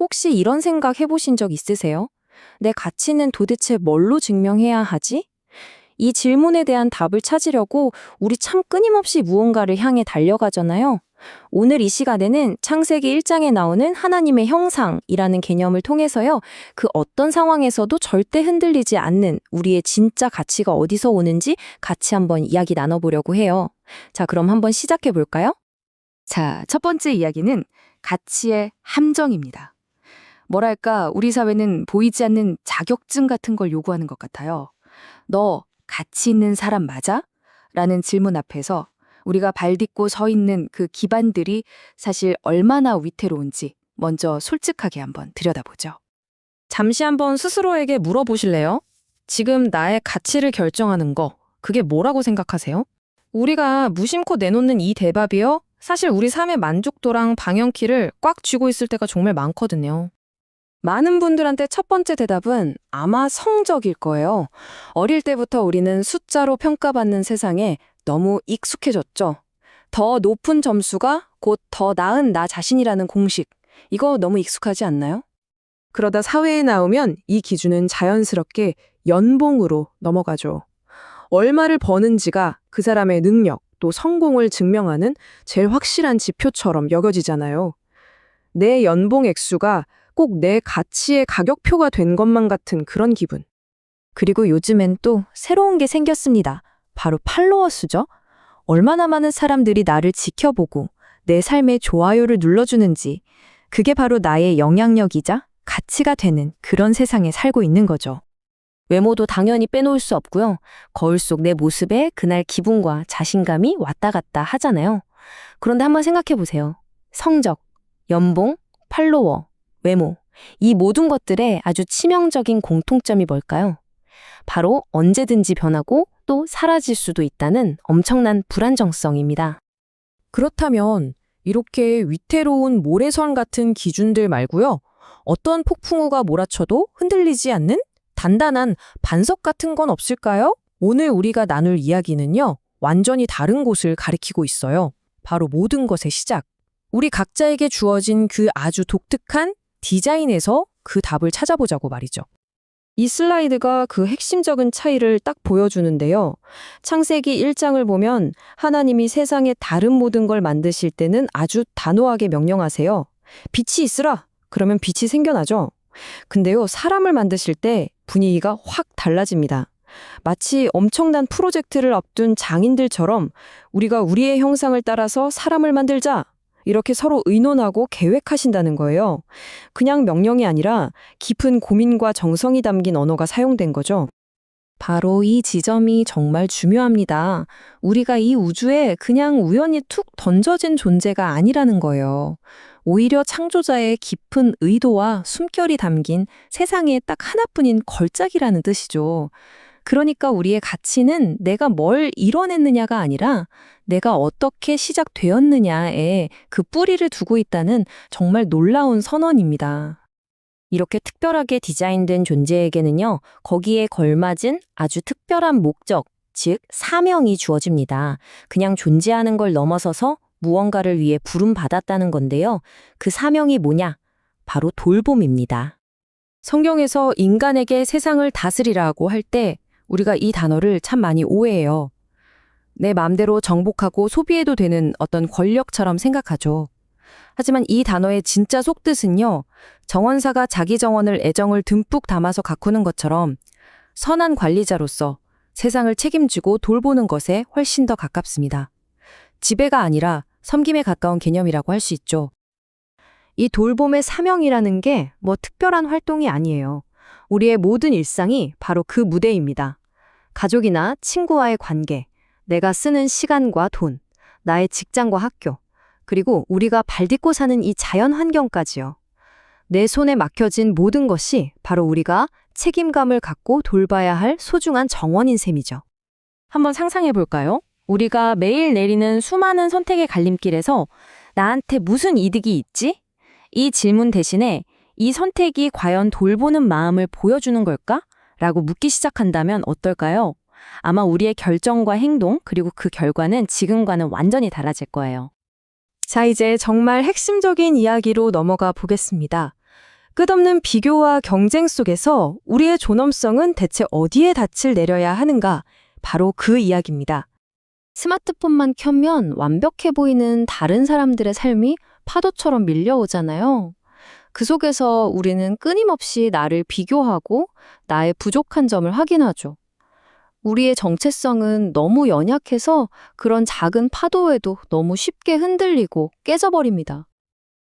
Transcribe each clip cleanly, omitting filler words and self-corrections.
혹시 이런 생각 해보신 적 있으세요? 내 가치는 도대체 뭘로 증명해야 하지? 이 질문에 대한 답을 찾으려고 우리 참 끊임없이 무언가를 향해 달려가잖아요. 오늘 이 시간에는 창세기 1장에 나오는 하나님의 형상이라는 개념을 통해서요, 그 어떤 상황에서도 절대 흔들리지 않는 우리의 진짜 가치가 어디서 오는지 같이 한번 이야기 나눠보려고 해요. 자, 그럼 한번 시작해 볼까요? 자, 첫 번째 이야기는 가치의 함정입니다. 뭐랄까, 우리 사회는 보이지 않는 자격증 같은 걸 요구하는 것 같아요. 너 가치 있는 사람 맞아? 라는 질문 앞에서 우리가 발딛고 서 있는 그 기반들이 사실 얼마나 위태로운지 먼저 솔직하게 한번 들여다보죠. 잠시 한번 스스로에게 물어보실래요? 지금 나의 가치를 결정하는 거, 그게 뭐라고 생각하세요? 우리가 무심코 내놓는 이 대답이요, 사실 우리 삶의 만족도랑 방향키를 꽉 쥐고 있을 때가 정말 많거든요. 많은 분들한테 첫 번째 대답은 아마 성적일 거예요. 어릴 때부터 우리는 숫자로 평가받는 세상에 너무 익숙해졌죠. 더 높은 점수가 곧 더 나은 나 자신이라는 공식. 이거 너무 익숙하지 않나요? 그러다 사회에 나오면 이 기준은 자연스럽게 연봉으로 넘어가죠. 얼마를 버는지가 그 사람의 능력, 또 성공을 증명하는 제일 확실한 지표처럼 여겨지잖아요. 내 연봉 액수가 꼭 내 가치의 가격표가 된 것만 같은 그런 기분. 그리고 요즘엔 또 새로운 게 생겼습니다. 바로 팔로워 수죠. 얼마나 많은 사람들이 나를 지켜보고 내 삶에 좋아요를 눌러주는지, 그게 바로 나의 영향력이자 가치가 되는 그런 세상에 살고 있는 거죠. 외모도 당연히 빼놓을 수 없고요. 거울 속 내 모습에 그날 기분과 자신감이 왔다 갔다 하잖아요. 그런데 한번 생각해 보세요. 성적, 연봉, 팔로워, 외모, 이 모든 것들의 아주 치명적인 공통점이 뭘까요? 바로 언제든지 변하고 또 사라질 수도 있다는 엄청난 불안정성입니다. 그렇다면 이렇게 위태로운 모래성 같은 기준들 말고요, 어떤 폭풍우가 몰아쳐도 흔들리지 않는 단단한 반석 같은 건 없을까요? 오늘 우리가 나눌 이야기는요, 완전히 다른 곳을 가리키고 있어요. 바로 모든 것의 시작. 우리 각자에게 주어진 그 아주 독특한 디자인에서 그 답을 찾아보자고 말이죠. 이 슬라이드가 그 핵심적인 차이를 딱 보여주는데요. 창세기 1장을 보면 하나님이 세상의 다른 모든 걸 만드실 때는 아주 단호하게 명령하세요. 빛이 있으라! 그러면 빛이 생겨나죠. 근데요, 사람을 만드실 때 분위기가 확 달라집니다. 마치 엄청난 프로젝트를 앞둔 장인들처럼 우리가 우리의 형상을 따라서 사람을 만들자! 이렇게 서로 의논하고 계획하신다는 거예요. 그냥 명령이 아니라 깊은 고민과 정성이 담긴 언어가 사용된 거죠. 바로 이 지점이 정말 중요합니다. 우리가 이 우주에 그냥 우연히 툭 던져진 존재가 아니라는 거예요. 오히려 창조자의 깊은 의도와 숨결이 담긴 세상에 딱 하나뿐인 걸작이라는 뜻이죠. 그러니까 우리의 가치는 내가 뭘 이뤄냈느냐가 아니라 내가 어떻게 시작되었느냐에 그 뿌리를 두고 있다는 정말 놀라운 선언입니다. 이렇게 특별하게 디자인된 존재에게는요, 거기에 걸맞은 아주 특별한 목적, 즉 사명이 주어집니다. 그냥 존재하는 걸 넘어서서 무언가를 위해 부름받았다는 건데요. 그 사명이 뭐냐? 바로 돌봄입니다. 성경에서 인간에게 세상을 다스리라고 할 때 우리가 이 단어를 참 많이 오해해요. 내 마음대로 정복하고 소비해도 되는 어떤 권력처럼 생각하죠. 하지만 이 단어의 진짜 속뜻은요, 정원사가 자기 정원을 애정을 듬뿍 담아서 가꾸는 것처럼 선한 관리자로서 세상을 책임지고 돌보는 것에 훨씬 더 가깝습니다. 지배가 아니라 섬김에 가까운 개념이라고 할 수 있죠. 이 돌봄의 사명이라는 게 뭐 특별한 활동이 아니에요. 우리의 모든 일상이 바로 그 무대입니다. 가족이나 친구와의 관계, 내가 쓰는 시간과 돈, 나의 직장과 학교, 그리고 우리가 발딛고 사는 이 자연 환경까지요. 내 손에 맡겨진 모든 것이 바로 우리가 책임감을 갖고 돌봐야 할 소중한 정원인 셈이죠. 한번 상상해 볼까요? 우리가 매일 내리는 수많은 선택의 갈림길에서 나한테 무슨 이득이 있지? 이 질문 대신에 이 선택이 과연 돌보는 마음을 보여주는 걸까? 라고 묻기 시작한다면 어떨까요? 아마 우리의 결정과 행동, 그리고 그 결과는 지금과는 완전히 달라질 거예요. 자, 이제 정말 핵심적인 이야기로 넘어가 보겠습니다. 끝없는 비교와 경쟁 속에서 우리의 존엄성은 대체 어디에 닻을 내려야 하는가? 바로 그 이야기입니다. 스마트폰만 켜면 완벽해 보이는 다른 사람들의 삶이 파도처럼 밀려오잖아요. 그 속에서 우리는 끊임없이 나를 비교하고 나의 부족한 점을 확인하죠. 우리의 정체성은 너무 연약해서 그런 작은 파도에도 너무 쉽게 흔들리고 깨져버립니다.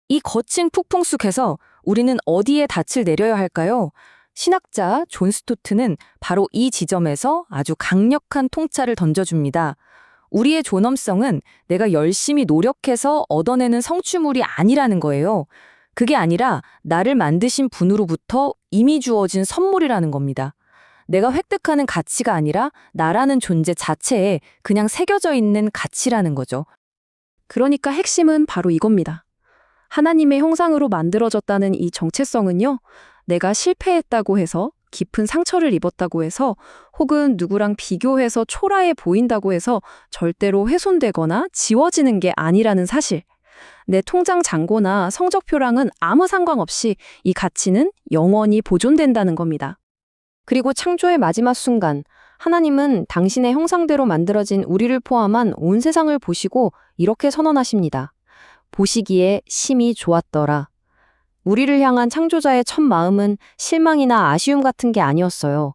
이 거친 폭풍 속에서 우리는 어디에 닻을 내려야 할까요? 신학자 존 스토트는 바로 이 지점에서 아주 강력한 통찰을 던져줍니다. 우리의 존엄성은 내가 열심히 노력해서 얻어내는 성취물이 아니라는 거예요. 그게 아니라 나를 만드신 분으로부터 이미 주어진 선물이라는 겁니다. 내가 획득하는 가치가 아니라 나라는 존재 자체에 그냥 새겨져 있는 가치라는 거죠. 그러니까 핵심은 바로 이겁니다. 하나님의 형상으로 만들어졌다는 이 정체성은요, 내가 실패했다고 해서, 깊은 상처를 입었다고 해서, 혹은 누구랑 비교해서 초라해 보인다고 해서 절대로 훼손되거나 지워지는 게 아니라는 사실. 내 통장 잔고나 성적표랑은 아무 상관없이 이 가치는 영원히 보존된다는 겁니다. 그리고 창조의 마지막 순간, 하나님은 당신의 형상대로 만들어진 우리를 포함한 온 세상을 보시고 이렇게 선언하십니다. 보시기에 심히 좋았더라. 우리를 향한 창조자의 첫 마음은 실망이나 아쉬움 같은 게 아니었어요.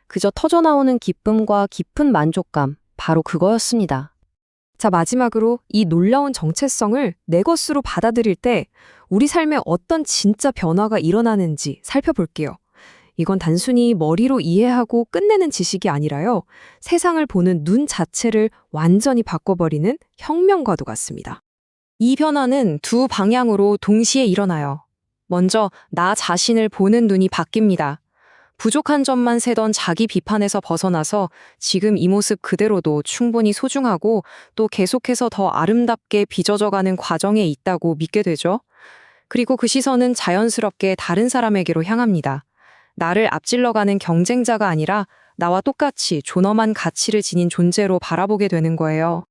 그저 터져나오는 기쁨과 깊은 만족감, 바로 그거였습니다. 자, 마지막으로 이 놀라운 정체성을 내 것으로 받아들일 때 우리 삶에 어떤 진짜 변화가 일어나는지 살펴볼게요. 이건 단순히 머리로 이해하고 끝내는 지식이 아니라요. 세상을 보는 눈 자체를 완전히 바꿔버리는 혁명과도 같습니다. 이 변화는 두 방향으로 동시에 일어나요. 먼저 나 자신을 보는 눈이 바뀝니다. 부족한 점만 세던 자기 비판에서 벗어나서 지금 이 모습 그대로도 충분히 소중하고 또 계속해서 더 아름답게 빚어져가는 과정에 있다고 믿게 되죠. 그리고 그 시선은 자연스럽게 다른 사람에게로 향합니다. 나를 앞질러가는 경쟁자가 아니라 나와 똑같이 존엄한 가치를 지닌 존재로 바라보게 되는 거예요.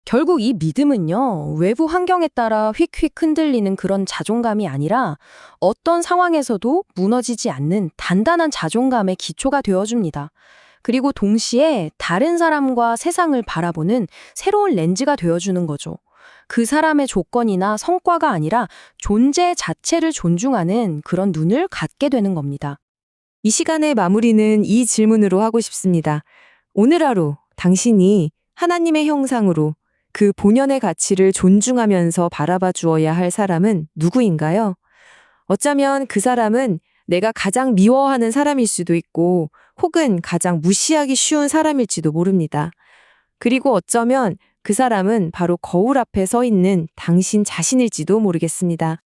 결국 이 믿음은요, 외부 환경에 따라 휙휙 흔들리는 그런 자존감이 아니라 어떤 상황에서도 무너지지 않는 단단한 자존감의 기초가 되어줍니다. 그리고 동시에 다른 사람과 세상을 바라보는 새로운 렌즈가 되어주는 거죠. 그 사람의 조건이나 성과가 아니라 존재 자체를 존중하는 그런 눈을 갖게 되는 겁니다. 이 시간의 마무리는 이 질문으로 하고 싶습니다. 오늘 하루 당신이 하나님의 형상으로 그 본연의 가치를 존중하면서 바라봐 주어야 할 사람은 누구인가요? 어쩌면 그 사람은 내가 가장 미워하는 사람일 수도 있고 혹은 가장 무시하기 쉬운 사람일지도 모릅니다. 그리고 어쩌면 그 사람은 바로 거울 앞에 서 있는 당신 자신일지도 모르겠습니다.